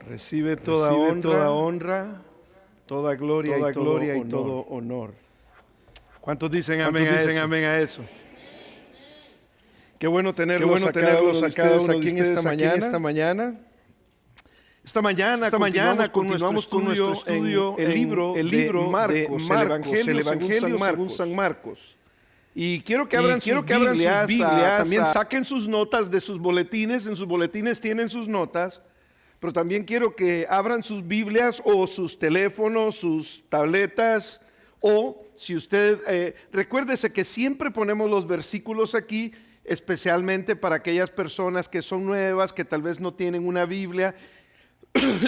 Recibe toda honra, toda gloria y todo honor. ¿Cuántos dicen amén a eso? Qué bueno tenerlos a cada uno de ustedes aquí en esta mañana. Esta mañana continuamos con nuestro estudio el libro de Marcos, el Evangelio según San Marcos. Y quiero que abran sus Biblias, también saquen sus notas de sus boletines. En sus boletines tienen sus notas. Pero también quiero que abran sus Biblias o sus teléfonos, sus tabletas, o si usted, recuérdese que siempre ponemos los versículos aquí, especialmente para aquellas personas que son nuevas, que tal vez no tienen una Biblia.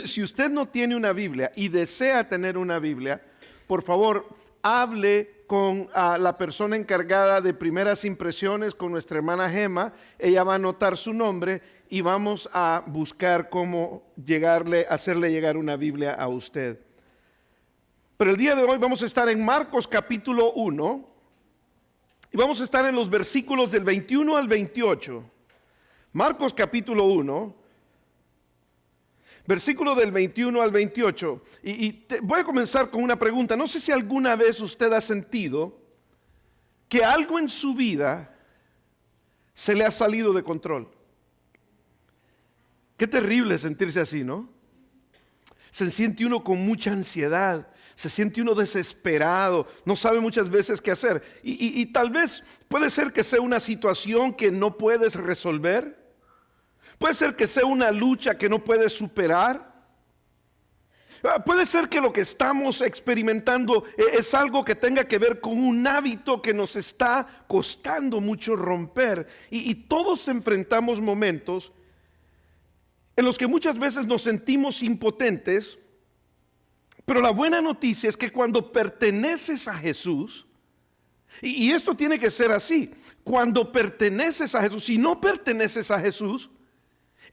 Si usted no tiene una Biblia y desea tener una Biblia, por favor, hable con la persona encargada de primeras impresiones, con nuestra hermana Gema. Ella va a anotar su nombre y vamos a buscar cómo hacerle llegar una Biblia a usted. Pero el día de hoy vamos a estar en Marcos capítulo 1 y vamos a estar en los versículos del 21 al 28. Marcos capítulo 1, versículo del 21 al 28. Voy a comenzar con una pregunta. No sé si alguna vez usted ha sentido que algo en su vida se le ha salido de control. Qué terrible sentirse así, ¿no? Se siente uno con mucha ansiedad, se siente uno desesperado, no sabe muchas veces qué hacer. Y tal vez puede ser que sea una situación que no puedes resolver. Puede ser que sea una lucha que no puedes superar. Puede ser que lo que estamos experimentando es algo que tenga que ver con un hábito que nos está costando mucho romper. Y todos enfrentamos momentos en los que muchas veces nos sentimos impotentes, pero la buena noticia es que cuando perteneces a Jesús, y esto tiene que ser así, cuando perteneces a Jesús, si no perteneces a Jesús,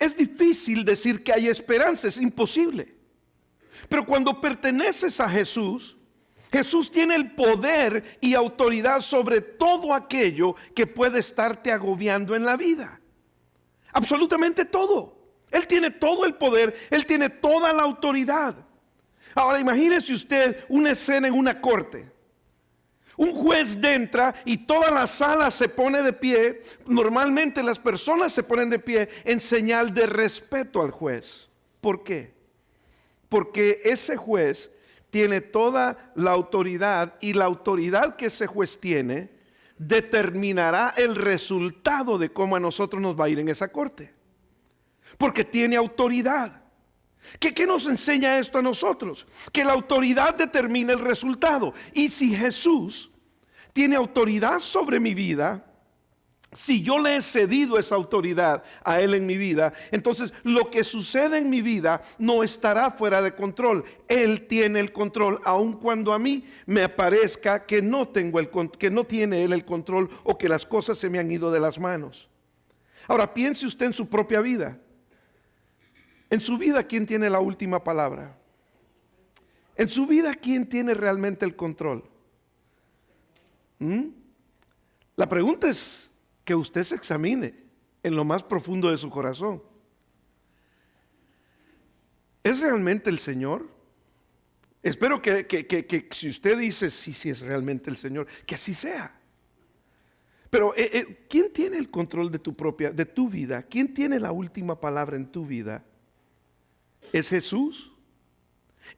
es difícil decir que hay esperanza, es imposible. Pero cuando perteneces a Jesús, Jesús tiene el poder y autoridad sobre todo aquello que puede estarte agobiando en la vida. Absolutamente todo. Él tiene todo el poder, Él tiene toda la autoridad. Ahora imagínese usted una escena en una corte. Un juez entra y toda la sala se pone de pie. Normalmente las personas se ponen de pie en señal de respeto al juez. ¿Por qué? Porque ese juez tiene toda la autoridad y la autoridad que ese juez tiene determinará el resultado de cómo a nosotros nos va a ir en esa corte. Porque tiene autoridad. ¿Qué nos enseña esto a nosotros? Que la autoridad determina el resultado. Y si Jesús tiene autoridad sobre mi vida, si yo le he cedido esa autoridad a Él en mi vida, entonces lo que sucede en mi vida no estará fuera de control. Él tiene el control, aun cuando a mí me parezca que no tiene Él el control o que las cosas se me han ido de las manos. Ahora piense usted en su propia vida. En su vida, ¿quién tiene la última palabra? En su vida, ¿quién tiene realmente el control? La pregunta es que usted se examine en lo más profundo de su corazón. ¿Es realmente el Señor? Espero que si usted dice sí es realmente el Señor, que así sea. Pero ¿quién tiene el control de tu vida? ¿Quién tiene la última palabra en tu vida? ¿Es Jesús?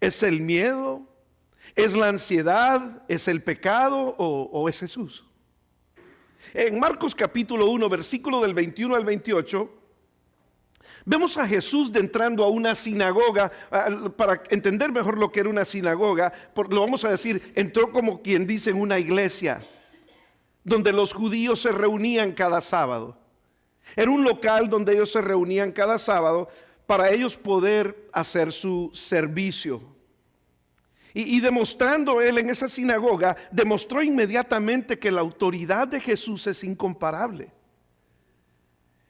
¿Es el miedo? ¿Es la ansiedad? ¿Es el pecado? ¿O es Jesús? En Marcos capítulo 1, versículo del 21 al 28, vemos a Jesús entrando a una sinagoga. Para entender mejor lo que era una sinagoga, lo vamos a decir, entró como quien dice en una iglesia, donde los judíos se reunían cada sábado. Era un local donde ellos se reunían cada sábado para ellos poder hacer su servicio. Y demostrando Él en esa sinagoga, demostró inmediatamente que la autoridad de Jesús es incomparable.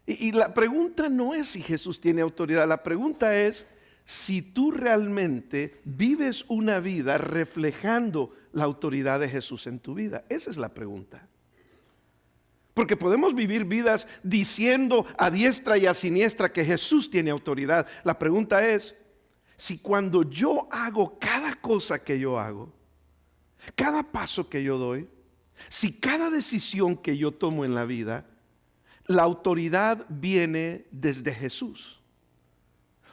Y la pregunta no es si Jesús tiene autoridad, la pregunta es si tú realmente vives una vida reflejando la autoridad de Jesús en tu vida. Esa es la pregunta. Porque podemos vivir vidas diciendo a diestra y a siniestra que Jesús tiene autoridad. La pregunta es, si cuando yo hago cada cosa que yo hago, cada paso que yo doy, si cada decisión que yo tomo en la vida, la autoridad viene desde Jesús?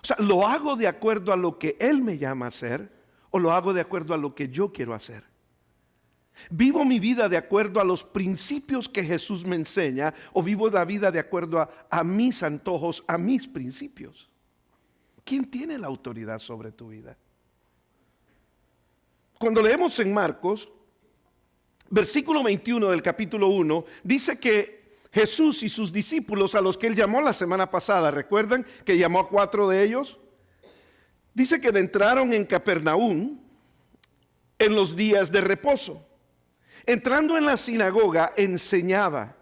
O sea, ¿lo hago de acuerdo a lo que Él me llama a hacer o lo hago de acuerdo a lo que yo quiero hacer? ¿Vivo mi vida de acuerdo a los principios que Jesús me enseña o vivo la vida de acuerdo a mis antojos, a mis principios? ¿Quién tiene la autoridad sobre tu vida? Cuando leemos en Marcos, versículo 21 del capítulo 1, dice que Jesús y sus discípulos, a los que Él llamó la semana pasada, ¿recuerdan que llamó a 4 de ellos? Dice que entraron en Capernaum en los días de reposo. Entrando en la sinagoga, enseñaba.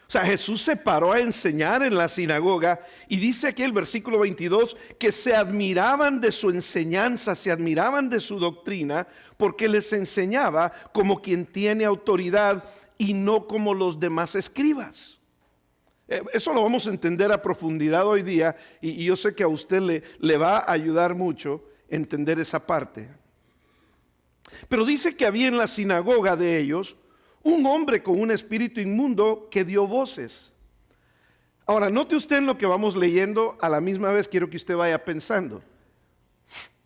O sea, Jesús se paró a enseñar en la sinagoga y dice aquí el versículo 22 que se admiraban de su enseñanza, se admiraban de su doctrina, porque les enseñaba como quien tiene autoridad y no como los demás escribas. Eso lo vamos a entender a profundidad hoy día y yo sé que a usted le va a ayudar mucho entender esa parte. Pero dice que había en la sinagoga de ellos un hombre con un espíritu inmundo que dio voces. Ahora, note usted en lo que vamos leyendo, a la misma vez quiero que usted vaya pensando.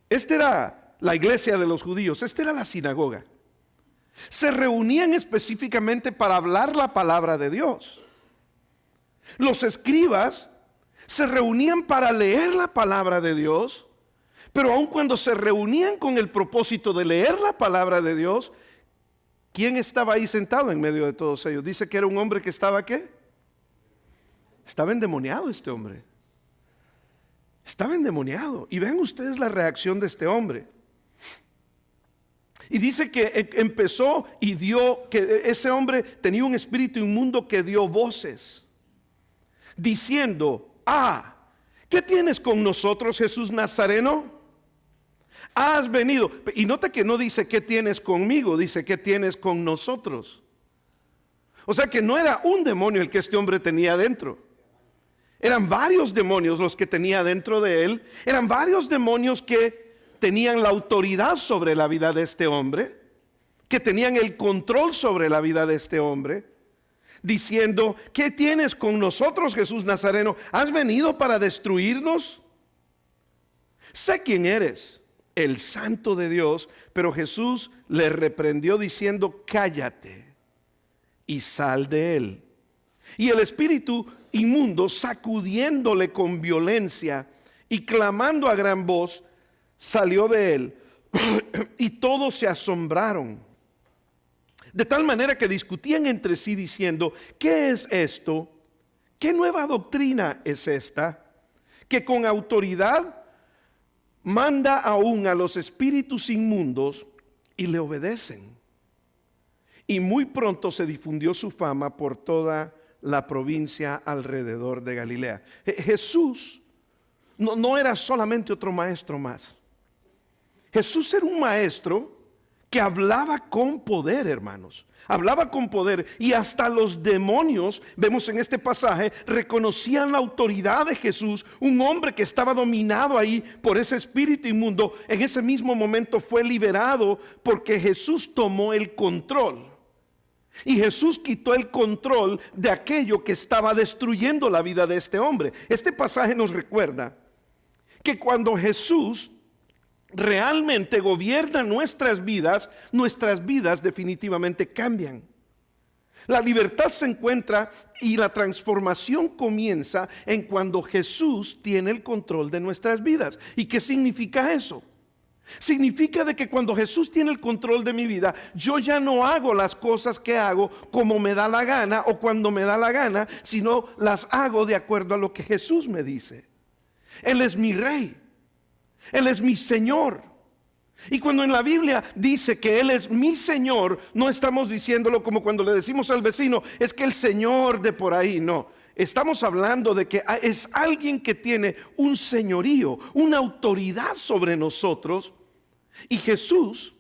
Esta era la iglesia de los judíos, esta era la sinagoga. Se reunían específicamente para hablar la palabra de Dios. Los escribas se reunían para leer la palabra de Dios, pero aun cuando se reunían con el propósito de leer la palabra de Dios, ¿quién estaba ahí sentado en medio de todos ellos? Dice que era un hombre que estaba ¿qué? Estaba endemoniado este hombre. Estaba endemoniado. Y vean ustedes la reacción de este hombre. Y dice que empezó y dio, que ese hombre tenía un espíritu inmundo que dio voces, diciendo: ¿qué tienes con nosotros, Jesús Nazareno? Has venido. Y nota que no dice ¿qué tienes conmigo? Dice ¿qué tienes con nosotros? O sea que no era un demonio el que este hombre tenía dentro. Eran varios demonios los que tenía dentro de él. Eran varios demonios que tenían la autoridad sobre la vida de este hombre, que tenían el control sobre la vida de este hombre, diciendo: ¿qué tienes con nosotros, Jesús Nazareno? ¿Has venido para destruirnos? Sé quién eres, el Santo de Dios. Pero Jesús le reprendió diciendo: cállate y sal de él. Y el espíritu inmundo, sacudiéndole con violencia y clamando a gran voz, salió de él. Y todos se asombraron, de tal manera que discutían entre sí diciendo: ¿qué es esto? ¿Qué nueva doctrina es esta? Que con autoridad manda aún a los espíritus inmundos y le obedecen. Y muy pronto se difundió su fama por toda la provincia alrededor de Galilea. Jesús no era solamente otro maestro más. Jesús era un maestro que hablaba con poder, hermanos. Hablaba con poder, y hasta los demonios, vemos en este pasaje, reconocían la autoridad de Jesús. Un hombre que estaba dominado ahí por ese espíritu inmundo, en ese mismo momento fue liberado porque Jesús tomó el control. Y Jesús quitó el control de aquello que estaba destruyendo la vida de este hombre. Este pasaje nos recuerda que cuando Jesús realmente gobierna nuestras vidas definitivamente cambian. La libertad se encuentra y la transformación comienza en cuando Jesús tiene el control de nuestras vidas. ¿Y qué significa eso? Significa de que cuando Jesús tiene el control de mi vida, yo ya no hago las cosas que hago como me da la gana o cuando me da la gana, sino las hago de acuerdo a lo que Jesús me dice. Él es mi rey. Él es mi Señor. Y cuando en la Biblia dice que Él es mi Señor, no estamos diciéndolo como cuando le decimos al vecino: es que el Señor de por ahí. No, estamos hablando de que es alguien que tiene un señorío, una autoridad sobre nosotros. Y Jesús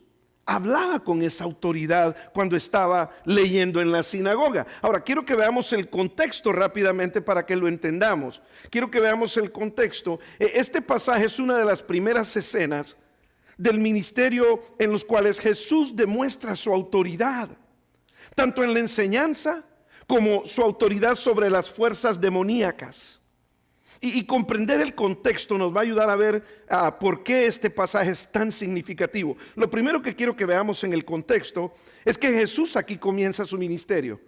hablaba con esa autoridad cuando estaba leyendo en la sinagoga. Ahora, quiero que veamos el contexto rápidamente para que lo entendamos. Quiero que veamos el contexto. Este pasaje es una de las primeras escenas del ministerio en los cuales Jesús demuestra su autoridad, tanto en la enseñanza como su autoridad sobre las fuerzas demoníacas. Y comprender el contexto nos va a ayudar a ver por qué este pasaje es tan significativo. Lo primero que quiero que veamos en el contexto es que Jesús aquí comienza su ministerio.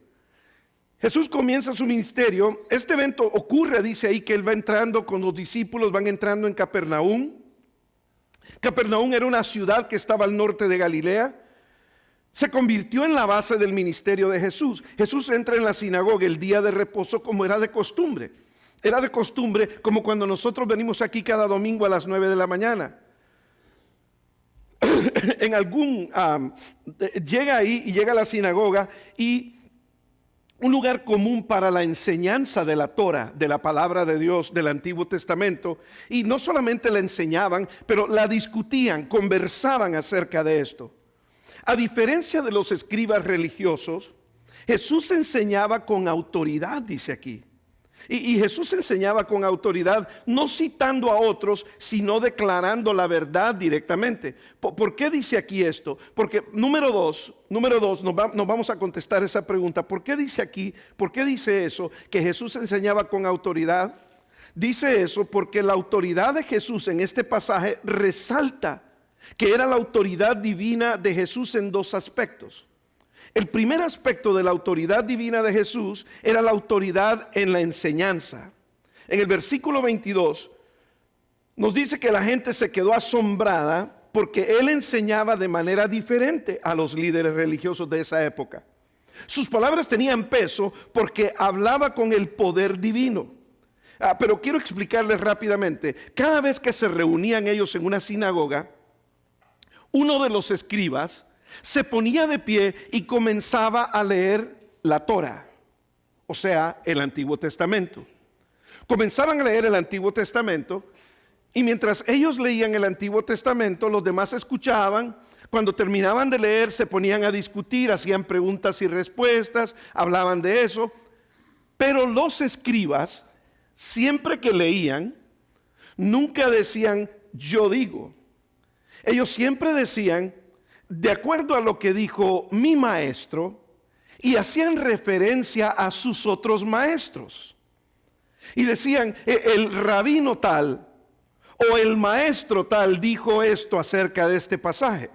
Jesús comienza su ministerio. Este evento ocurre, dice ahí, que él va entrando con los discípulos, van entrando en Capernaum. Capernaum era una ciudad que estaba al norte de Galilea. Se convirtió en la base del ministerio de Jesús. Jesús entra en la sinagoga el día de reposo como era de costumbre. Era de costumbre como cuando nosotros venimos aquí cada domingo a las 9 de la mañana. Llega ahí y llega a la sinagoga, y un lugar común para la enseñanza de la Torah, de la palabra de Dios del Antiguo Testamento. Y no solamente la enseñaban, pero la discutían, conversaban acerca de esto. A diferencia de los escribas religiosos, Jesús enseñaba con autoridad, dice aquí. Y Jesús enseñaba con autoridad, no citando a otros, sino declarando la verdad directamente. ¿Por qué dice aquí esto? Porque número dos, nos vamos a contestar esa pregunta. ¿Por qué dice aquí, por qué dice eso, que Jesús enseñaba con autoridad? Dice eso porque la autoridad de Jesús en este pasaje resalta que era la autoridad divina de Jesús en dos aspectos. El primer aspecto de la autoridad divina de Jesús era la autoridad en la enseñanza. En el versículo 22 nos dice que la gente se quedó asombrada porque él enseñaba de manera diferente a los líderes religiosos de esa época. Sus palabras tenían peso porque hablaba con el poder divino. Pero quiero explicarles rápidamente. Cada vez que se reunían ellos en una sinagoga, uno de los escribas se ponía de pie y comenzaba a leer la Torah, o sea, el Antiguo Testamento. Comenzaban a leer el Antiguo Testamento, y mientras ellos leían el Antiguo Testamento, los demás escuchaban. Cuando terminaban de leer, se ponían a discutir, hacían preguntas y respuestas, hablaban de eso. Pero los escribas, siempre que leían, nunca decían yo digo. Ellos siempre decían de acuerdo a lo que dijo mi maestro, y hacían referencia a sus otros maestros. Y decían, el rabino tal o el maestro tal dijo esto acerca de este pasaje.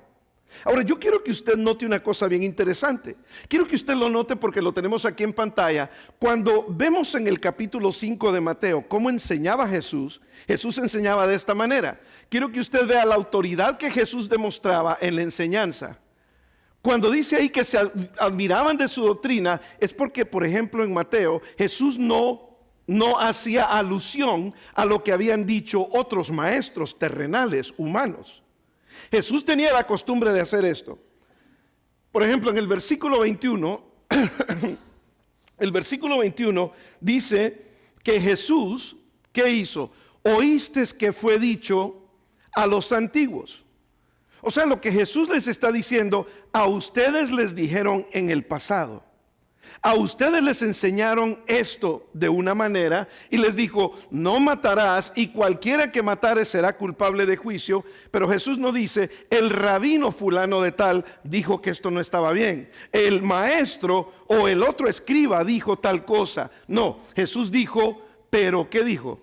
Ahora, yo quiero que usted note una cosa bien interesante. Quiero que usted lo note porque lo tenemos aquí en pantalla. Cuando vemos en el capítulo 5 de Mateo cómo enseñaba Jesús, Jesús enseñaba de esta manera. Quiero que usted vea la autoridad que Jesús demostraba en la enseñanza. Cuando dice ahí que se admiraban de su doctrina, es porque, por ejemplo, en Mateo, Jesús no hacía alusión a lo que habían dicho otros maestros terrenales, humanos. Jesús tenía la costumbre de hacer esto. Por ejemplo, en el versículo 21, el versículo 21 dice que Jesús, ¿qué hizo? Oíste que fue dicho a los antiguos. O sea, lo que Jesús les está diciendo, a ustedes les dijeron en el pasado. A ustedes les enseñaron esto de una manera y les dijo, no matarás, y cualquiera que matare será culpable de juicio. Pero Jesús no dice, el rabino fulano de tal dijo que esto no estaba bien. El maestro o el otro escriba dijo tal cosa. No, Jesús dijo, pero ¿qué dijo?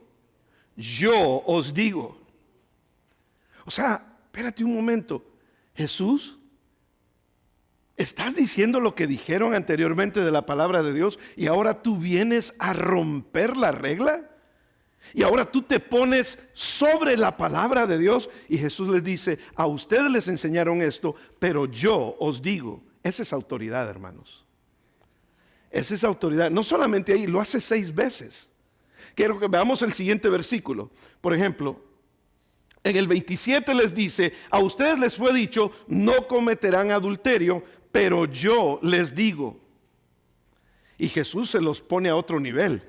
Yo os digo. O sea, espérate un momento, Jesús, ¿estás diciendo lo que dijeron anteriormente de la palabra de Dios y ahora tú vienes a romper la regla? Y ahora tú te pones sobre la palabra de Dios. Y Jesús les dice, a ustedes les enseñaron esto, pero yo os digo. Esa es autoridad, hermanos. Esa es autoridad. No solamente ahí, lo hace 6 veces. Quiero que veamos el siguiente versículo. Por ejemplo, en el 27 les dice, a ustedes les fue dicho, no cometerán adulterio, pero yo les digo. Y Jesús se los pone a otro nivel.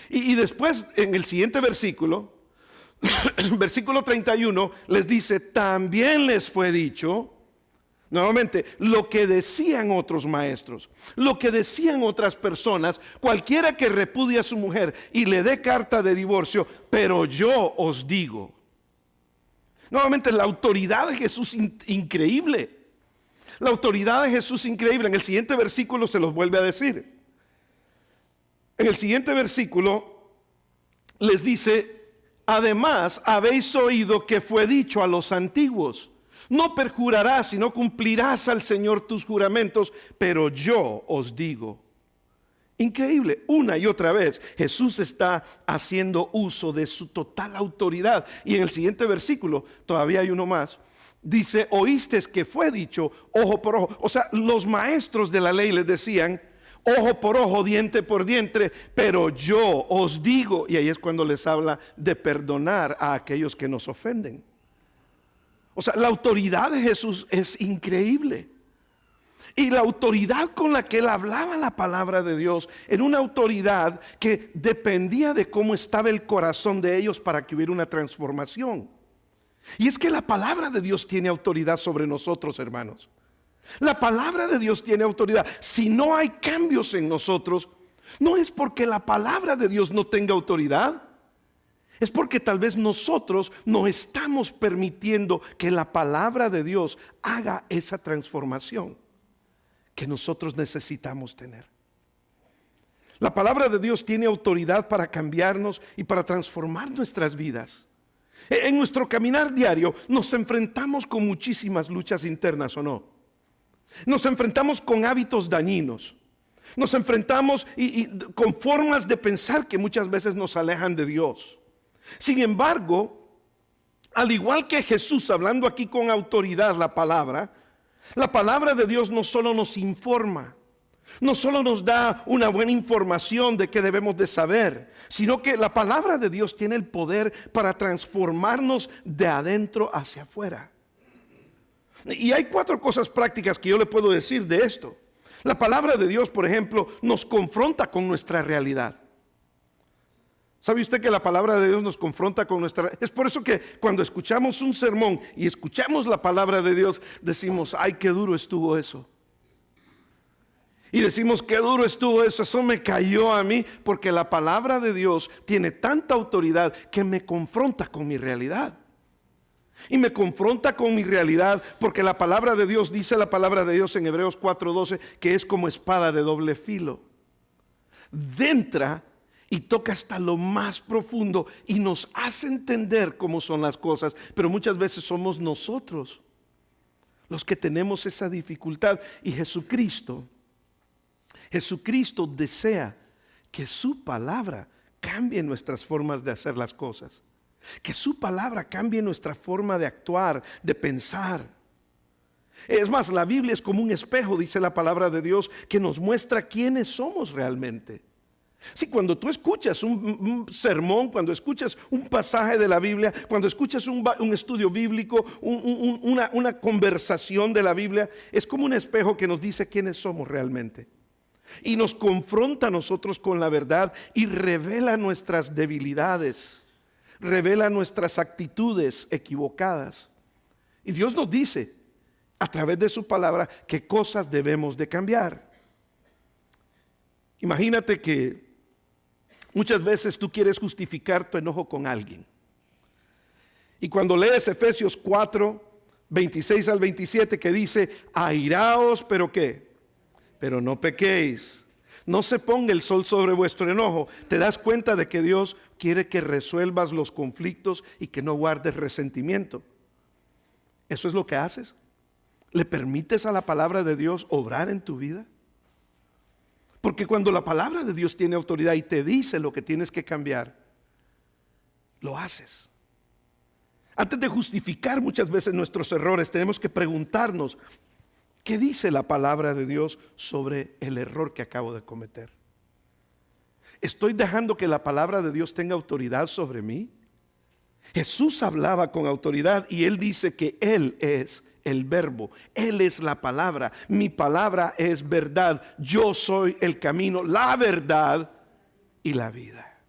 Y después en el siguiente versículo, versículo 31, les dice, también les fue dicho, Nuevamente, lo que decían otros maestros, lo que decían otras personas, cualquiera que repudie a su mujer y le dé carta de divorcio, pero yo os digo. Nuevamente, la autoridad de Jesús increíble. La autoridad de Jesús increíble. En el siguiente versículo se los vuelve a decir. En el siguiente versículo les dice: además habéis oído que fue dicho a los antiguos: no perjurarás, sino cumplirás al Señor tus juramentos, pero yo os digo. Increíble, una y otra vez Jesús está haciendo uso de su total autoridad. Y en el siguiente versículo, todavía hay uno más, dice: oíste que fue dicho ojo por ojo. O sea, los maestros de la ley les decían ojo por ojo, diente por diente, pero yo os digo. Y ahí es cuando les habla de perdonar a aquellos que nos ofenden. O sea, la autoridad de Jesús es increíble. Y la autoridad con la que él hablaba la palabra de Dios era una autoridad que dependía de cómo estaba el corazón de ellos para que hubiera una transformación. Y es que la palabra de Dios tiene autoridad sobre nosotros, hermanos. La palabra de Dios tiene autoridad. Si no hay cambios en nosotros, no es porque la palabra de Dios no tenga autoridad. Es porque tal vez nosotros no estamos permitiendo que la palabra de Dios haga esa transformación que nosotros necesitamos tener. La palabra de Dios tiene autoridad para cambiarnos y para transformar nuestras vidas. En nuestro caminar diario nos enfrentamos con muchísimas luchas internas, ¿o no? Nos enfrentamos con hábitos dañinos. Nos enfrentamos con formas de pensar que muchas veces nos alejan de Dios. Sin embargo, al igual que Jesús hablando aquí con autoridad la palabra de Dios no solo nos informa, no solo nos da una buena información de qué debemos de saber, sino que la palabra de Dios tiene el poder para transformarnos de adentro hacia afuera. Y hay 4 cosas prácticas que yo le puedo decir de esto. La palabra de Dios, por ejemplo, nos confronta con nuestra realidad. ¿Sabe usted que la palabra de Dios nos confronta con nuestra... Es por eso que cuando escuchamos un sermón y escuchamos la palabra de Dios, decimos: ay, qué duro estuvo eso. Y decimos: qué duro estuvo eso, eso me cayó a mí, porque la palabra de Dios tiene tanta autoridad que me confronta con mi realidad. Y me confronta con mi realidad porque la palabra de Dios, dice la palabra de Dios en Hebreos 4:12, que es como espada de doble filo. Entra y toca hasta lo más profundo y nos hace entender cómo son las cosas. Pero muchas veces somos nosotros los que tenemos esa dificultad. Y Jesucristo desea que su palabra cambie nuestras formas de hacer las cosas. Que su palabra cambie nuestra forma de actuar, de pensar. Es más, la Biblia es como un espejo, dice la palabra de Dios, que nos muestra quiénes somos realmente. Sí, cuando tú escuchas un sermón, cuando escuchas un pasaje de la Biblia, cuando escuchas un estudio bíblico, una conversación de la Biblia, es como un espejo que nos dice quiénes somos realmente. Y nos confronta a nosotros con la verdad y revela nuestras debilidades, revela nuestras actitudes equivocadas. Y Dios nos dice a través de su palabra qué cosas debemos de cambiar. Imagínate que muchas veces tú quieres justificar tu enojo con alguien. Y cuando lees Efesios 4, 26 al 27, que dice: airaos, pero ¿qué? Pero no pequéis. No se ponga el sol sobre vuestro enojo. Te das cuenta de que Dios quiere que resuelvas los conflictos y que no guardes resentimiento. ¿Eso es lo que haces? ¿Le permites a la palabra de Dios obrar en tu vida? Porque cuando la palabra de Dios tiene autoridad y te dice lo que tienes que cambiar, lo haces. Antes de justificar muchas veces nuestros errores, tenemos que preguntarnos: ¿qué dice la palabra de Dios sobre el error que acabo de cometer? ¿Estoy dejando que la palabra de Dios tenga autoridad sobre mí? Jesús hablaba con autoridad y Él dice que Él es el verbo, Él es la palabra. Mi palabra es verdad. Yo soy el camino, la verdad y la vida.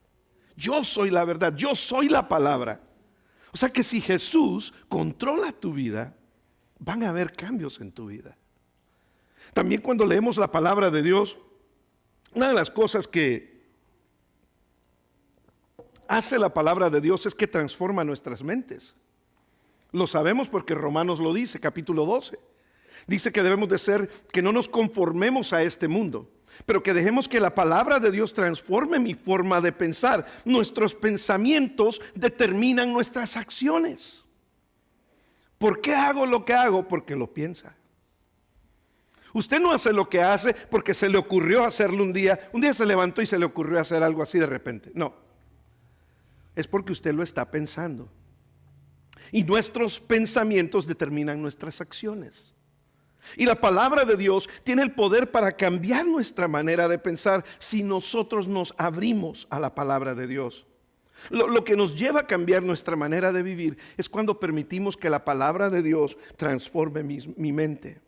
Yo soy la verdad, yo soy la palabra. O sea que si Jesús controla tu vida, van a haber cambios en tu vida. También cuando leemos la palabra de Dios, una de las cosas que hace la palabra de Dios es que transforma nuestras mentes. Lo sabemos porque Romanos lo dice, capítulo 12. Dice que debemos de ser, que no nos conformemos a este mundo, pero que dejemos que la palabra de Dios transforme mi forma de pensar. Nuestros pensamientos determinan nuestras acciones. ¿Por qué hago lo que hago? Porque lo piensa. Usted no hace lo que hace porque se le ocurrió hacerlo un día. Un día se levantó y se le ocurrió hacer algo así de repente. No, es porque usted lo está pensando. Y nuestros pensamientos determinan nuestras acciones. Y la palabra de Dios tiene el poder para cambiar nuestra manera de pensar si nosotros nos abrimos a la palabra de Dios. Lo que nos lleva a cambiar nuestra manera de vivir es cuando permitimos que la palabra de Dios transforme mi mente.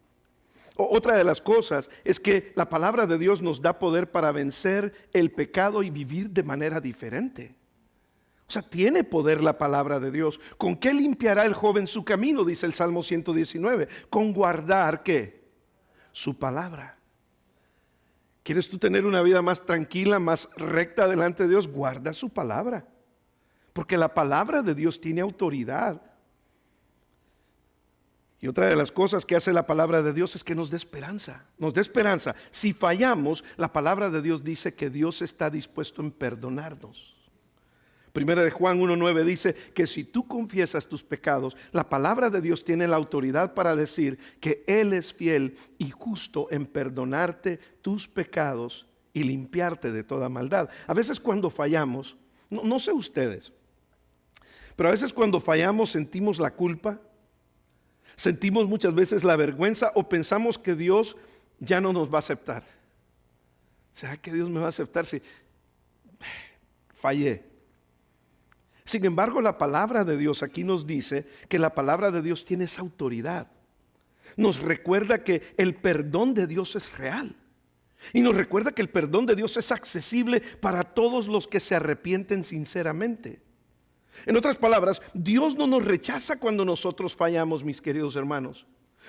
Otra de las cosas es que la palabra de Dios nos da poder para vencer el pecado y vivir de manera diferente. O sea, tiene poder la palabra de Dios. ¿Con qué limpiará el joven su camino? Dice el Salmo 119. Con guardar, ¿qué? Su palabra. ¿Quieres tú tener una vida más tranquila, más recta delante de Dios? Guarda su palabra. Porque la palabra de Dios tiene autoridad. Y otra de las cosas que hace la palabra de Dios es que nos dé esperanza. Nos dé esperanza. Si fallamos, la palabra de Dios dice que Dios está dispuesto en perdonarnos. Primera de Juan 1:9 dice que si tú confiesas tus pecados, la palabra de Dios tiene la autoridad para decir que Él es fiel y justo en perdonarte tus pecados y limpiarte de toda maldad. A veces cuando fallamos, no sé ustedes, pero a veces cuando fallamos sentimos la culpa, sentimos muchas veces la vergüenza o pensamos que Dios ya no nos va a aceptar. ¿Será que Dios me va a aceptar si fallé? Sin embargo, la palabra de Dios aquí nos dice que la palabra de Dios tiene esa autoridad. Nos recuerda que el perdón de Dios es real. Y nos recuerda que el perdón de Dios es accesible para todos los que se arrepienten sinceramente. En otras palabras, Dios no nos rechaza cuando nosotros fallamos, mis queridos hermanos.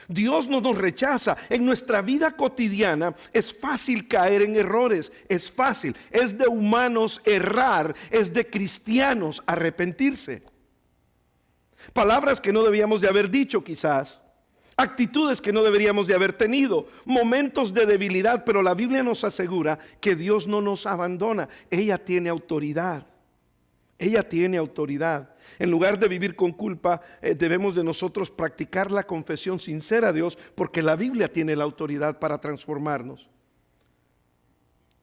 Dios no nos rechaza. En nuestra vida cotidiana es fácil caer en errores, es fácil, es de humanos errar, es de cristianos arrepentirse. Palabras que no debíamos de haber dicho quizás, actitudes que no deberíamos de haber tenido, momentos de debilidad, pero la Biblia nos asegura que Dios no nos abandona. Ella tiene autoridad. Ella tiene autoridad. En lugar de vivir con culpa, debemos de nosotros practicar la confesión sincera a Dios, porque la Biblia tiene la autoridad para transformarnos.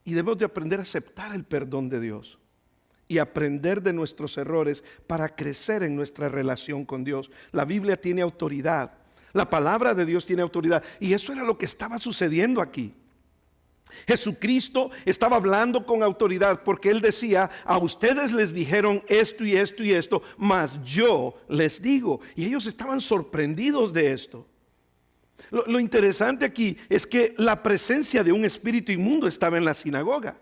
Y debemos de aprender a aceptar el perdón de Dios y aprender de nuestros errores para crecer en nuestra relación con Dios. La Biblia tiene autoridad. La palabra de Dios tiene autoridad. Y eso era lo que estaba sucediendo aquí. Jesucristo estaba hablando con autoridad porque Él decía: a ustedes les dijeron esto y esto y esto, mas yo les digo. Y ellos estaban sorprendidos de esto. Lo interesante aquí es que la presencia de un espíritu inmundo estaba en la sinagoga.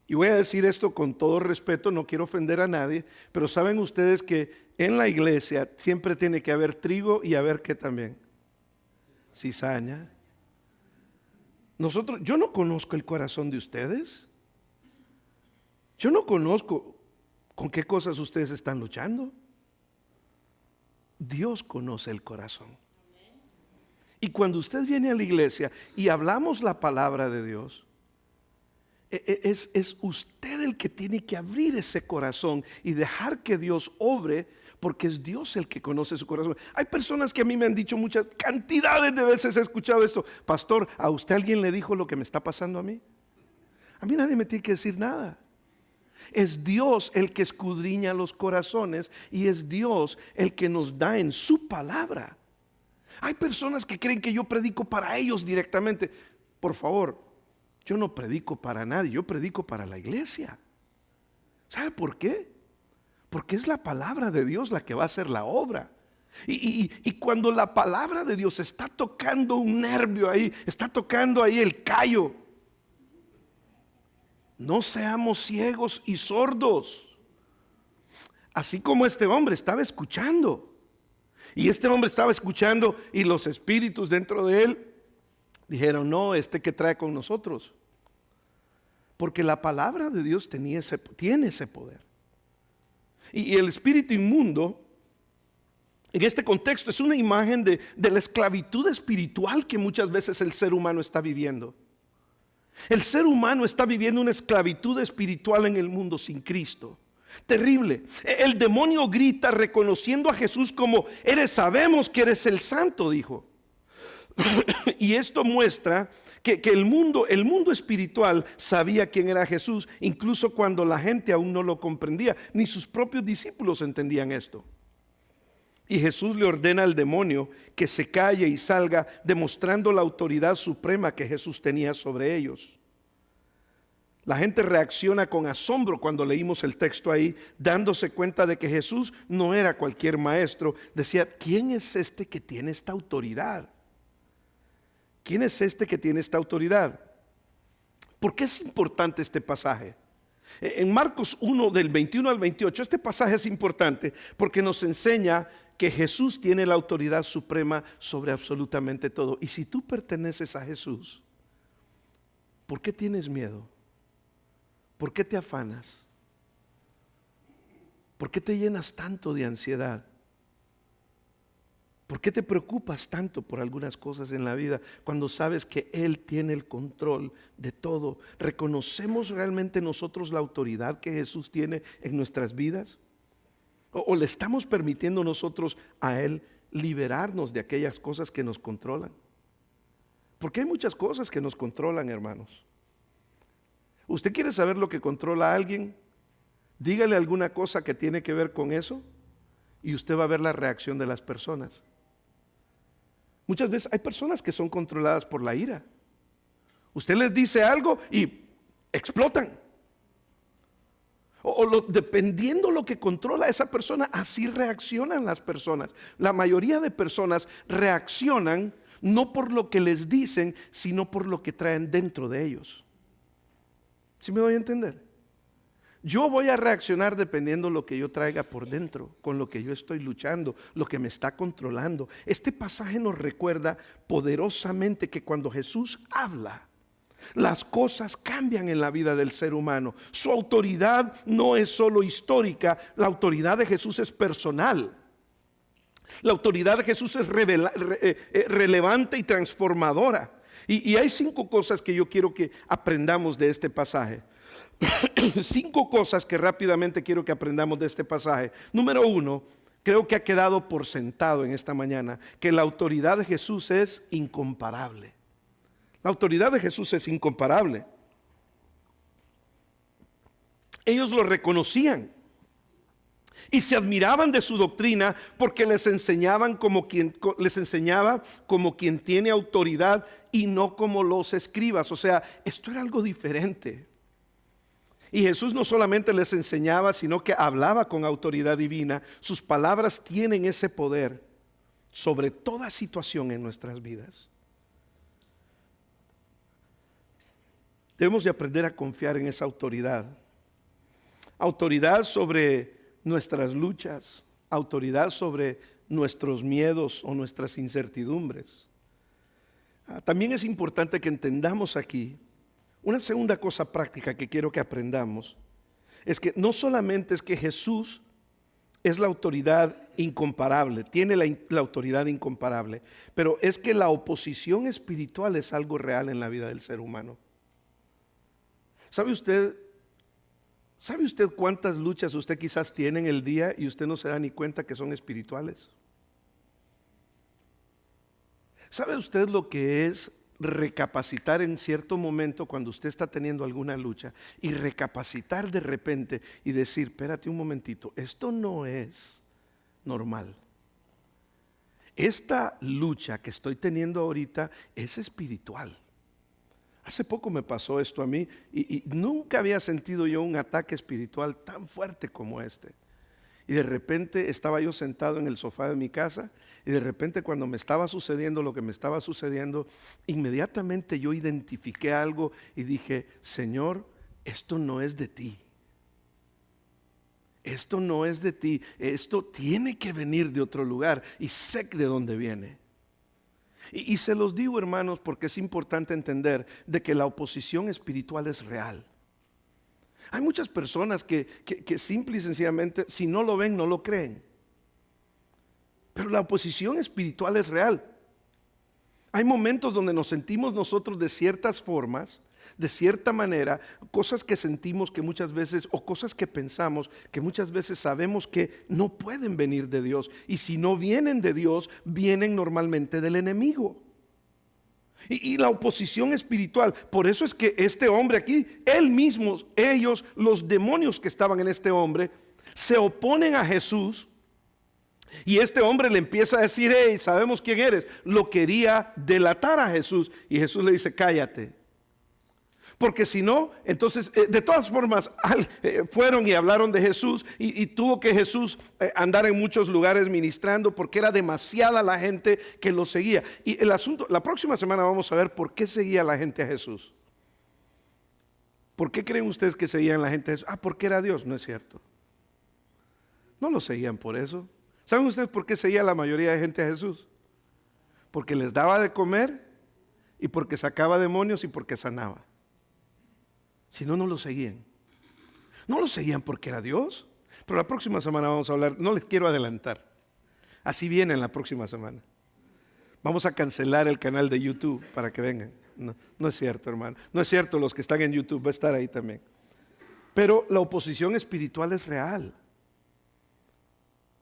Y voy a decir esto con todo respeto, no quiero ofender a nadie, pero saben ustedes que en la iglesia siempre tiene que haber trigo y haber ¿qué también? Cizaña. Yo no conozco el corazón de ustedes. Yo no conozco con qué cosas ustedes están luchando. Dios conoce el corazón. Y cuando usted viene a la iglesia y hablamos la palabra de Dios, es usted el que tiene que abrir ese corazón y dejar que Dios obre, porque es Dios el que conoce su corazón. Hay personas que a mí me han dicho muchas cantidades de veces, he escuchado esto: pastor, ¿a usted alguien le dijo lo que me está pasando a mí? A mí nadie me tiene que decir nada. Es Dios el que escudriña los corazones y es Dios el que nos da en su palabra. Hay personas que creen que yo predico para ellos directamente. Por favor, yo no predico para nadie, yo predico para la iglesia. ¿Sabe por qué? Porque es la palabra de Dios la que va a hacer la obra. Y cuando la palabra de Dios está tocando un nervio ahí, está tocando ahí el callo, no seamos ciegos y sordos. Así como este hombre estaba escuchando. Y este hombre estaba escuchando y los espíritus dentro de él dijeron, no, que trae con nosotros. Porque la palabra de Dios tiene ese poder. Y el espíritu inmundo, en este contexto, es una imagen de la esclavitud espiritual que muchas veces el ser humano está viviendo. El ser humano está viviendo una esclavitud espiritual en el mundo sin Cristo. Terrible. El demonio grita reconociendo a Jesús como sabemos que eres el santo, dijo. Y esto muestra que el mundo espiritual sabía quién era Jesús, incluso cuando la gente aún no lo comprendía, ni sus propios discípulos entendían esto. Y Jesús le ordena al demonio que se calle y salga, demostrando la autoridad suprema que Jesús tenía sobre ellos. La gente reacciona con asombro cuando leímos el texto ahí, dándose cuenta de que Jesús no era cualquier maestro. Decía, ¿quién es este que tiene esta autoridad? ¿Quién es este que tiene esta autoridad? ¿Por qué es importante este pasaje? En Marcos 1 del 21 al 28, este pasaje es importante porque nos enseña que Jesús tiene la autoridad suprema sobre absolutamente todo. Y si tú perteneces a Jesús, ¿por qué tienes miedo? ¿Por qué te afanas? ¿Por qué te llenas tanto de ansiedad? ¿Por qué te preocupas tanto por algunas cosas en la vida cuando sabes que Él tiene el control de todo? ¿Reconocemos realmente nosotros la autoridad que Jesús tiene en nuestras vidas? ¿O le estamos permitiendo nosotros a Él liberarnos de aquellas cosas que nos controlan? Porque hay muchas cosas que nos controlan, hermanos. ¿Usted quiere saber lo que controla a alguien? Dígale alguna cosa que tiene que ver con eso y usted va a ver la reacción de las personas. Muchas veces hay personas que son controladas por la ira. Usted les dice algo y explotan. Dependiendo lo que controla esa persona, así reaccionan las personas. La mayoría de personas reaccionan no por lo que les dicen, sino por lo que traen dentro de ellos. ¿Sí me voy a entender? Yo voy a reaccionar dependiendo lo que yo traiga por dentro, con lo que yo estoy luchando, lo que me está controlando. Este pasaje nos recuerda poderosamente que cuando Jesús habla, las cosas cambian en la vida del ser humano. Su autoridad no es solo histórica, la autoridad de Jesús es personal. La autoridad de Jesús es relevante y transformadora. Y hay 5 cosas que yo quiero que aprendamos de este pasaje. 5 cosas que rápidamente quiero que aprendamos de este pasaje. Número 1, creo que ha quedado por sentado en esta mañana que la autoridad de Jesús es incomparable. La autoridad de Jesús es incomparable. Ellos lo reconocían y se admiraban de su doctrina porque les enseñaba como quien tiene autoridad y no como los escribas. O sea, esto era algo diferente. Y Jesús no solamente les enseñaba, sino que hablaba con autoridad divina. Sus palabras tienen ese poder sobre toda situación en nuestras vidas. Debemos de aprender a confiar en esa autoridad. Autoridad sobre nuestras luchas, autoridad sobre nuestros miedos o nuestras incertidumbres. También es importante que entendamos aquí una segunda cosa práctica que quiero que aprendamos. Es que no solamente es que Jesús es la autoridad incomparable, tiene la autoridad incomparable, pero es que la oposición espiritual es algo real en la vida del ser humano. ¿Sabe usted cuántas luchas usted quizás tiene en el día y usted no se da ni cuenta que son espirituales? ¿Sabe usted lo que es recapacitar en cierto momento cuando usted está teniendo alguna lucha y recapacitar de repente y decir, espérate un momentito, esto no es normal? Esta lucha que estoy teniendo ahorita es espiritual. Hace poco me pasó esto a mí y nunca había sentido yo un ataque espiritual tan fuerte como este. Y de repente estaba yo sentado en el sofá de mi casa y de repente cuando me estaba sucediendo lo que me estaba sucediendo, inmediatamente yo identifiqué algo y dije, Señor, esto no es de ti. esto no es de ti, esto tiene que venir de otro lugar y sé de dónde viene. Y se los digo, hermanos, porque es importante entender de que la oposición espiritual es real. Hay muchas personas que simple y sencillamente, si no lo ven, no lo creen. Pero la oposición espiritual es real. Hay momentos donde nos sentimos nosotros de ciertas formas, de cierta manera, cosas que sentimos que muchas veces, o cosas que pensamos que muchas veces sabemos que no pueden venir de Dios. Y si no vienen de Dios, vienen normalmente del enemigo. Y la oposición espiritual, por eso es que este hombre aquí, él mismo, ellos, los demonios que estaban en este hombre, se oponen a Jesús. Y este hombre le empieza a decir, hey, sabemos quién eres. Lo quería delatar a Jesús. Y Jesús le dice, cállate. Porque si no, entonces, de todas formas, fueron y hablaron de Jesús. Y tuvo que Jesús andar en muchos lugares ministrando, porque era demasiada la gente que lo seguía. Y el asunto, la próxima semana vamos a ver por qué seguía la gente a Jesús. ¿Por qué creen ustedes que seguían la gente a Jesús? Porque era Dios. No es cierto. No lo seguían por eso. ¿Saben ustedes por qué seguía la mayoría de gente a Jesús? Porque les daba de comer y porque sacaba demonios y porque sanaba. Si no, no lo seguían. No lo seguían porque era Dios. Pero la próxima semana vamos a hablar, no les quiero adelantar. Así viene en la próxima semana. Vamos a cancelar el canal de YouTube para que vengan. No es cierto, hermano. No es cierto, los que están en YouTube, va a estar ahí también. Pero la oposición espiritual es real.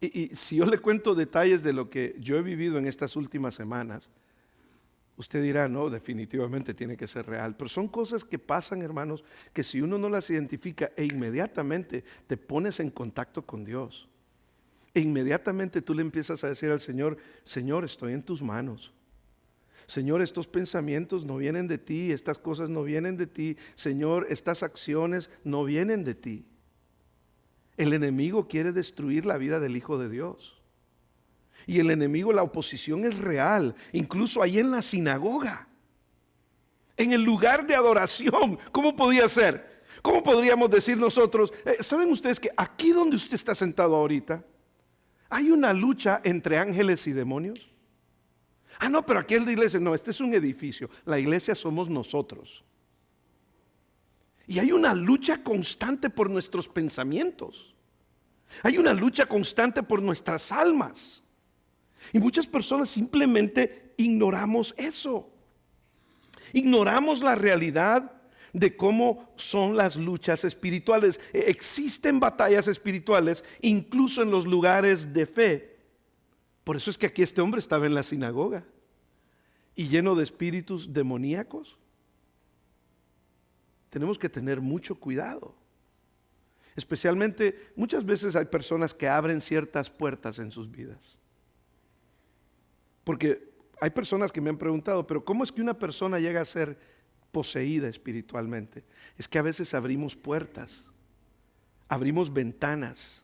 Y si yo le cuento detalles de lo que yo he vivido en estas últimas semanas, usted dirá, no, definitivamente tiene que ser real. Pero son cosas que pasan, hermanos, que si uno no las identifica e inmediatamente te pones en contacto con Dios. E inmediatamente tú le empiezas a decir al Señor, Señor, estoy en tus manos. Señor, estos pensamientos no vienen de ti, estas cosas no vienen de ti. Señor, estas acciones no vienen de ti. El enemigo quiere destruir la vida del Hijo de Dios. Y el enemigo, la oposición es real. Incluso ahí en la sinagoga, en el lugar de adoración. ¿Cómo podía ser? ¿Cómo podríamos decir nosotros? ¿Saben ustedes que aquí donde usted está sentado ahorita, hay una lucha entre ángeles y demonios? No, pero aquí es la iglesia. No, este es un edificio. La iglesia somos nosotros. Y hay una lucha constante por nuestros pensamientos. Hay una lucha constante por nuestras almas. Y muchas personas simplemente ignoramos eso. Ignoramos la realidad de cómo son las luchas espirituales. Existen batallas espirituales incluso en los lugares de fe. Por eso es que aquí este hombre estaba en la sinagoga y lleno de espíritus demoníacos. Tenemos que tener mucho cuidado. Especialmente, muchas veces hay personas que abren ciertas puertas en sus vidas. Porque hay personas que me han preguntado, pero ¿cómo es que una persona llega a ser poseída espiritualmente? Es que a veces abrimos puertas, abrimos ventanas,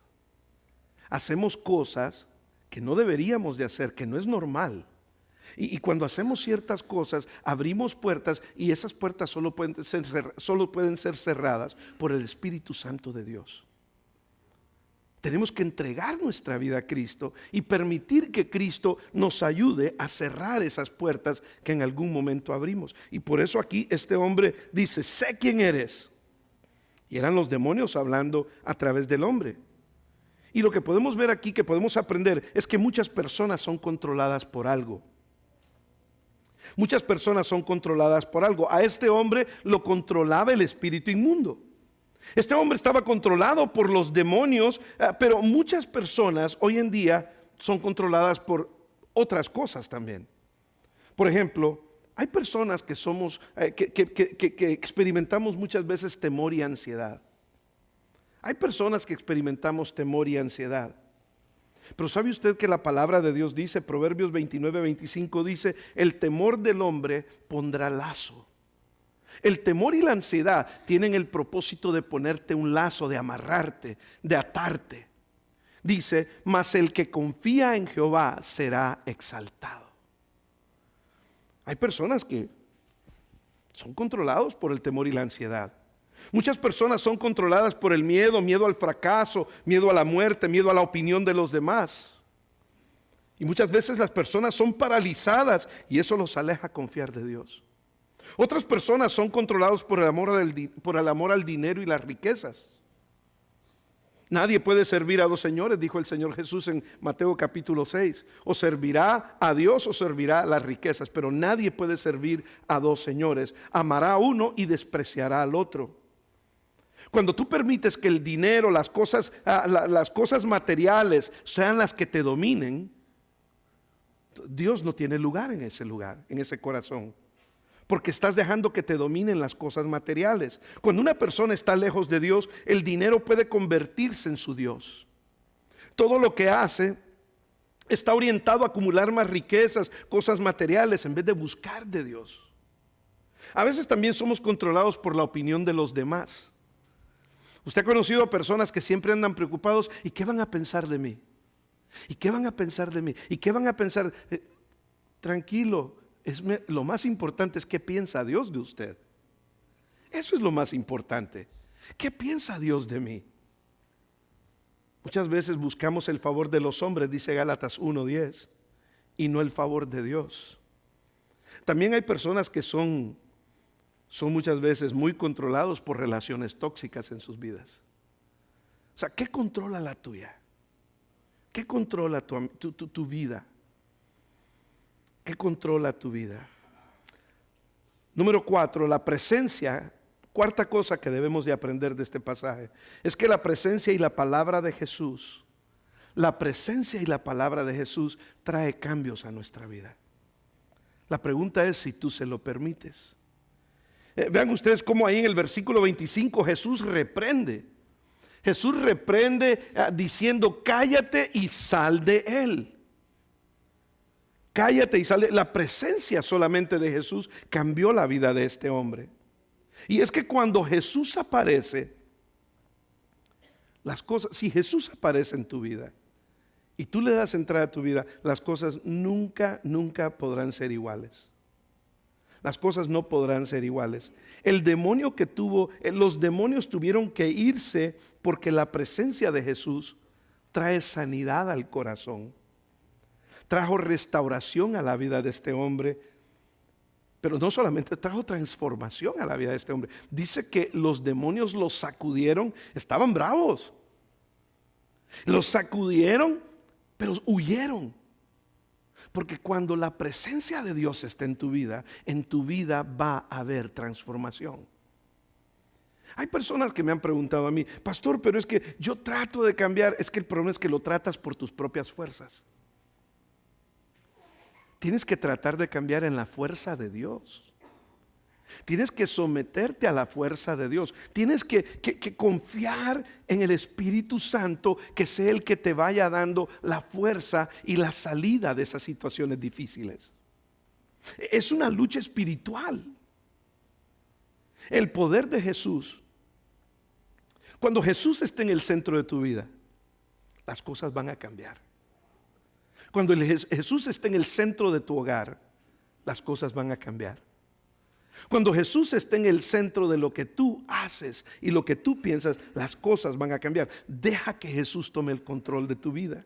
hacemos cosas que no deberíamos de hacer, que no es normal. Y cuando hacemos ciertas cosas, abrimos puertas y esas puertas solo pueden ser cerradas por el Espíritu Santo de Dios. Tenemos que entregar nuestra vida a Cristo y permitir que Cristo nos ayude a cerrar esas puertas que en algún momento abrimos. Y por eso aquí este hombre dice, sé quién eres. Y eran los demonios hablando a través del hombre. Y lo que podemos ver aquí, que podemos aprender, es que muchas personas son controladas por algo. Muchas personas son controladas por algo. A este hombre lo controlaba el espíritu inmundo. Este hombre estaba controlado por los demonios, pero muchas personas hoy en día son controladas por otras cosas también. Por ejemplo, hay personas que que experimentamos muchas veces temor y ansiedad. Hay personas que experimentamos temor y ansiedad. Pero ¿sabe usted que la palabra de Dios dice, Proverbios 29:25 dice, el temor del hombre pondrá lazo? El temor y la ansiedad tienen el propósito de ponerte un lazo, de amarrarte, de atarte. Dice, mas el que confía en Jehová será exaltado. Hay personas que son controlados por el temor y la ansiedad. Muchas personas son controladas por el miedo, miedo al fracaso, miedo a la muerte, miedo a la opinión de los demás. Y muchas veces las personas son paralizadas y eso los aleja a confiar de Dios. Otras personas son controlados por el amor al dinero y las riquezas. Nadie puede servir a dos señores, dijo el Señor Jesús en Mateo capítulo 6. O servirá a Dios o servirá a las riquezas, pero nadie puede servir a dos señores. Amará a uno y despreciará al otro. Cuando tú permites que el dinero, las cosas materiales sean las que te dominen, Dios no tiene lugar, en ese corazón. Porque estás dejando que te dominen las cosas materiales. Cuando una persona está lejos de Dios, el dinero puede convertirse en su Dios. Todo lo que hace está orientado a acumular más riquezas, cosas materiales, en vez de buscar de Dios. A veces también somos controlados por la opinión de los demás. Usted ha conocido a personas que siempre andan preocupados. ¿Y qué van a pensar de mí? ¿Y qué van a pensar de mí? ¿Y qué van a pensar? Tranquilo. Lo más importante es qué piensa Dios de usted. Eso es lo más importante. ¿Qué piensa Dios de mí? Muchas veces buscamos el favor de los hombres, dice Gálatas 1:10, y no el favor de Dios. También hay personas que son muchas veces muy controlados por relaciones tóxicas en sus vidas. O sea, ¿qué controla la tuya? ¿Qué controla tu vida? ¿Qué controla tu vida? Número 4, la presencia. Cuarta cosa que debemos de aprender de este pasaje es que la presencia y la palabra de Jesús, trae cambios a nuestra vida. La pregunta es si tú se lo permites. Vean ustedes cómo ahí en el versículo 25 Jesús reprende diciendo: cállate y sal de él. Cállate y sal de él. La presencia solamente de Jesús cambió la vida de este hombre. Y es que cuando Jesús aparece, si Jesús aparece en tu vida y tú le das entrada a tu vida, las cosas nunca podrán ser iguales. Las cosas no podrán ser iguales. Los demonios tuvieron que irse porque la presencia de Jesús trae sanidad al corazón. Trajo restauración a la vida de este hombre, pero no solamente trajo transformación a la vida de este hombre. Dice que los demonios los sacudieron, estaban bravos. Los sacudieron, pero huyeron. Porque cuando la presencia de Dios está en tu vida va a haber transformación. Hay personas que me han preguntado a mí: pastor, pero es que yo trato de cambiar. Es que el problema es que lo tratas por tus propias fuerzas. Tienes que tratar de cambiar en la fuerza de Dios. Tienes que someterte a la fuerza de Dios. Tienes que confiar en el Espíritu Santo, que sea el que te vaya dando la fuerza y la salida de esas situaciones difíciles. Es una lucha espiritual. El poder de Jesús, cuando Jesús esté en el centro de tu vida, las cosas van a cambiar. Cuando Jesús esté en el centro de tu hogar, las cosas van a cambiar. Cuando Jesús esté en el centro de lo que tú haces y lo que tú piensas, las cosas van a cambiar. Deja que Jesús tome el control de tu vida.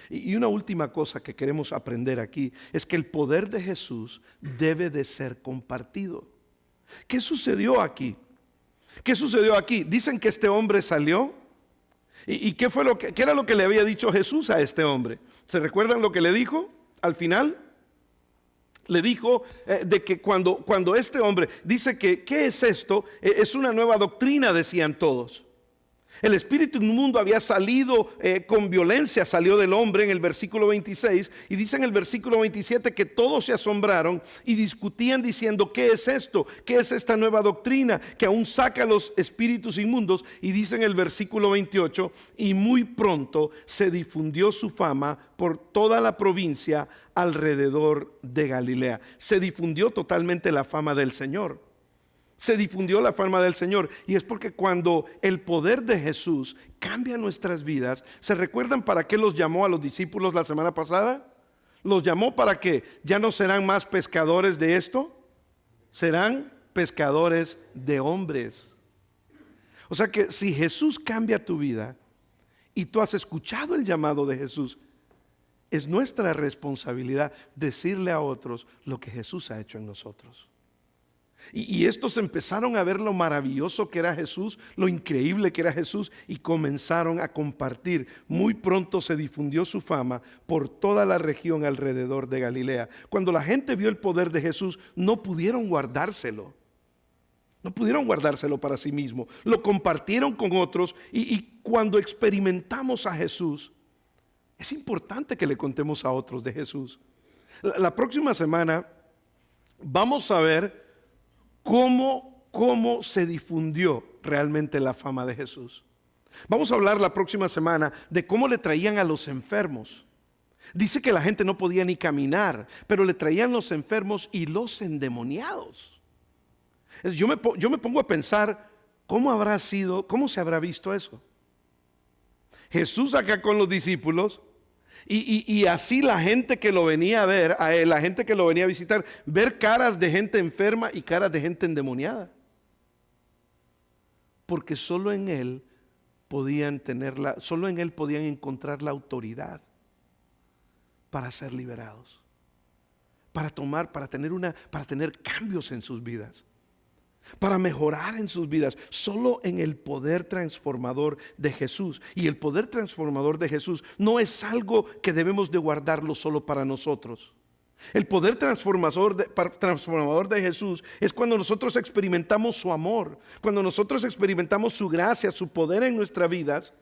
Y una última cosa que queremos aprender aquí es que el poder de Jesús debe de ser compartido. ¿Qué sucedió aquí? ¿Qué sucedió aquí? Dicen que este hombre salió. ¿Y qué era lo que le había dicho Jesús a este hombre? ¿Se recuerdan lo que le dijo al final? Le dijo de que cuando este hombre dice que ¿qué es esto? Es una nueva doctrina, decían todos. El espíritu inmundo había salido con violencia, salió del hombre en el versículo 26, y dice en el versículo 27 que todos se asombraron y discutían diciendo: ¿qué es esto? ¿Qué es esta nueva doctrina que aún saca a los espíritus inmundos? Y dice en el versículo 28, y muy pronto se difundió su fama por toda la provincia alrededor de Galilea. Se difundió totalmente la fama del Señor. Se difundió la fama del Señor, y es porque cuando el poder de Jesús cambia nuestras vidas. ¿Se recuerdan para qué los llamó a los discípulos la semana pasada? Los llamó para que ya no serán más pescadores de esto, serán pescadores de hombres. O sea que si Jesús cambia tu vida y tú has escuchado el llamado de Jesús, es nuestra responsabilidad decirle a otros lo que Jesús ha hecho en nosotros. Y estos empezaron a ver lo maravilloso que era Jesús, lo increíble que era Jesús, y comenzaron a compartir. Muy pronto se difundió su fama por toda la región alrededor de Galilea. Cuando la gente vio el poder de Jesús, no pudieron guardárselo. No pudieron guardárselo para sí mismos. Lo compartieron con otros, y cuando experimentamos a Jesús, es importante que le contemos a otros de Jesús. La próxima semana vamos a ver cómo se difundió realmente la fama de Jesús. Vamos a hablar la próxima semana de cómo le traían a los enfermos. Dice que la gente no podía ni caminar, pero le traían los enfermos y los endemoniados. Yo me pongo a pensar cómo habrá sido, cómo se habrá visto eso. Jesús acá con los discípulos, y así la gente que lo venía a ver, a él, la gente que lo venía a visitar, ver caras de gente enferma y caras de gente endemoniada. Porque solo en él podían encontrar la autoridad para ser liberados, para tener cambios en sus vidas, para mejorar en sus vidas, solo en el poder transformador de Jesús. Y el poder transformador de Jesús no es algo que debemos de guardarlo solo para nosotros. El poder transformador de Jesús es cuando nosotros experimentamos su amor, cuando nosotros experimentamos su gracia, su poder en nuestras vidas.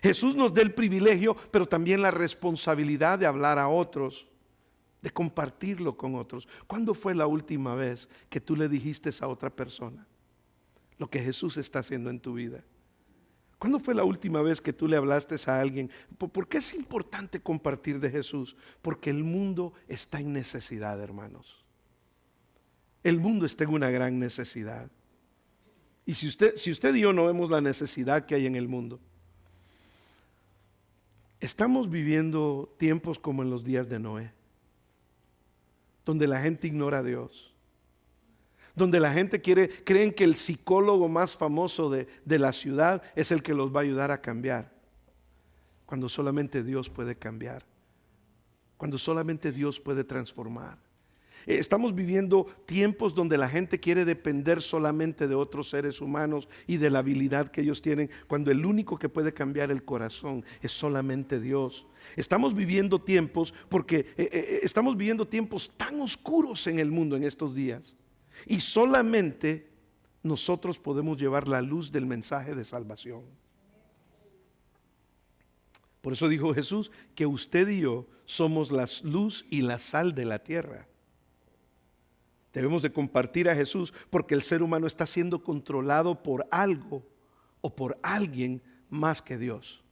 Jesús nos da el privilegio, pero también la responsabilidad de hablar a otros, de compartirlo con otros. ¿Cuándo fue la última vez que tú le dijiste a otra persona lo que Jesús está haciendo en tu vida? ¿Cuándo fue la última vez que tú le hablaste a alguien? ¿Por qué es importante compartir de Jesús? Porque el mundo está en necesidad, hermanos. El mundo está en una gran necesidad. Y si usted y yo no vemos la necesidad que hay en el mundo, estamos viviendo tiempos como en los días de Noé, donde la gente ignora a Dios, donde la gente creen que el psicólogo más famoso de la ciudad es el que los va a ayudar a cambiar, cuando solamente Dios puede cambiar, cuando solamente Dios puede transformar. Estamos viviendo tiempos donde la gente quiere depender solamente de otros seres humanos y de la habilidad que ellos tienen, cuando el único que puede cambiar el corazón es solamente Dios. Estamos viviendo tiempos estamos viviendo tiempos tan oscuros en el mundo en estos días, y solamente nosotros podemos llevar la luz del mensaje de salvación. Por eso dijo Jesús que usted y yo somos la luz y la sal de la tierra. Debemos de compartir a Jesús, porque el ser humano está siendo controlado por algo o por alguien más que Dios,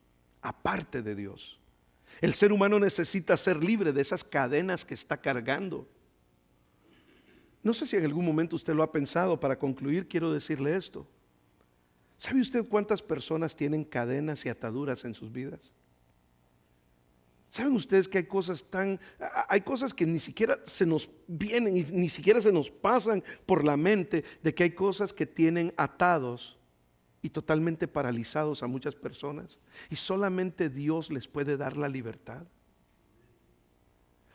aparte de Dios. El ser humano necesita ser libre de esas cadenas que está cargando. No sé si en algún momento usted lo ha pensado. Para concluir, quiero decirle esto. ¿Sabe usted cuántas personas tienen cadenas y ataduras en sus vidas? ¿Saben ustedes que hay cosas que ni siquiera se nos vienen y ni siquiera se nos pasan por la mente, de que hay cosas que tienen atados y totalmente paralizados a muchas personas, y solamente Dios les puede dar la libertad?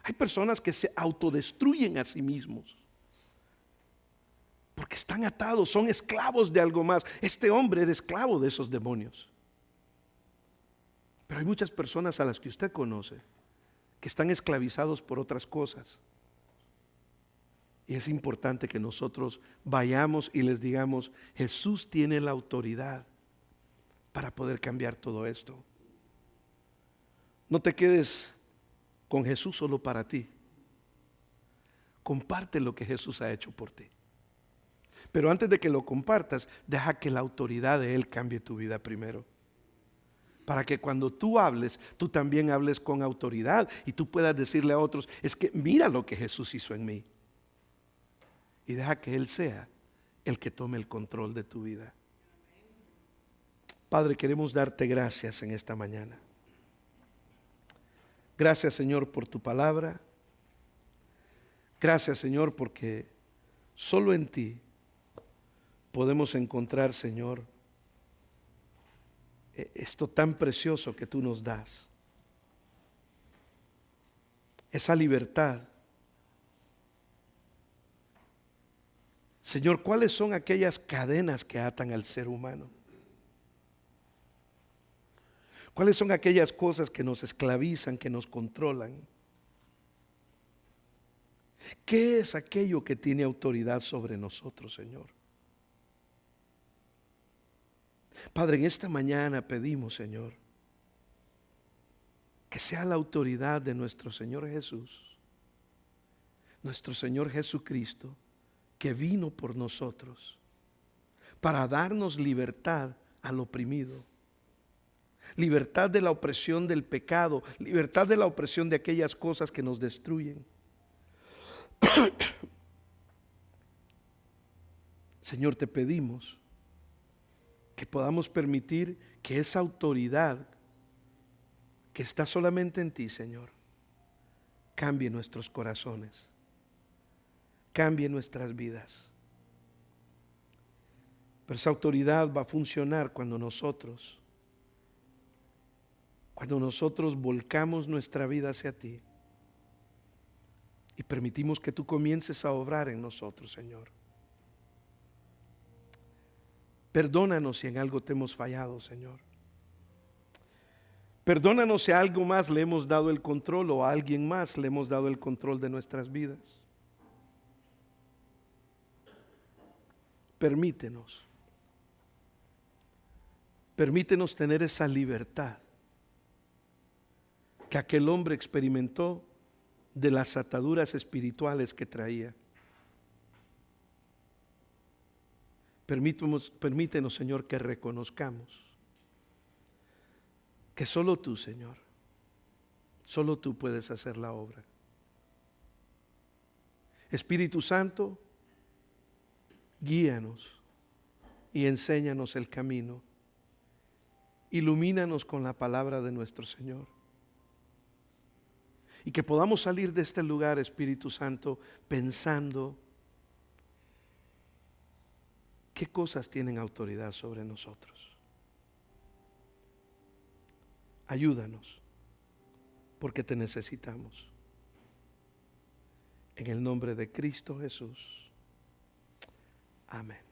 Hay personas que se autodestruyen a sí mismos porque están atados, son esclavos de algo más. Este hombre era esclavo de esos demonios. Pero hay muchas personas a las que usted conoce que están esclavizados por otras cosas. Y es importante que nosotros vayamos y les digamos: Jesús tiene la autoridad para poder cambiar todo esto. No te quedes con Jesús solo para ti. Comparte lo que Jesús ha hecho por ti. Pero antes de que lo compartas, deja que la autoridad de Él cambie tu vida primero, para que cuando tú hables, tú también hables con autoridad y tú puedas decirle a otros: es que mira lo que Jesús hizo en mí. Y deja que Él sea el que tome el control de tu vida. Padre, queremos darte gracias en esta mañana. Gracias, Señor, por tu palabra. Gracias, Señor, porque solo en ti podemos encontrar, Señor, esto tan precioso que tú nos das. Esa libertad. Señor, ¿cuáles son aquellas cadenas que atan al ser humano? ¿Cuáles son aquellas cosas que nos esclavizan, que nos controlan? ¿Qué es aquello que tiene autoridad sobre nosotros, Señor? Padre, en esta mañana pedimos, Señor, que sea la autoridad de nuestro Señor Jesús, nuestro Señor Jesucristo, que vino por nosotros para darnos libertad al oprimido, libertad de la opresión del pecado, libertad de la opresión de aquellas cosas que nos destruyen. Señor, te pedimos que podamos permitir que esa autoridad que está solamente en ti, Señor, cambie nuestros corazones, cambie nuestras vidas. Pero esa autoridad va a funcionar cuando nosotros volcamos nuestra vida hacia ti y permitimos que tú comiences a obrar en nosotros, Señor. Perdónanos si en algo te hemos fallado, Señor. Perdónanos si a algo más le hemos dado el control o a alguien más le hemos dado el control de nuestras vidas. Permítenos tener esa libertad que aquel hombre experimentó de las ataduras espirituales que traía. Permítenos, Señor, que reconozcamos que solo tú, Señor, solo tú puedes hacer la obra. Espíritu Santo, guíanos y enséñanos el camino. Ilumínanos con la palabra de nuestro Señor. Y que podamos salir de este lugar, Espíritu Santo, pensando qué cosas tienen autoridad sobre nosotros. Ayúdanos, porque te necesitamos. En el nombre de Cristo Jesús. Amén.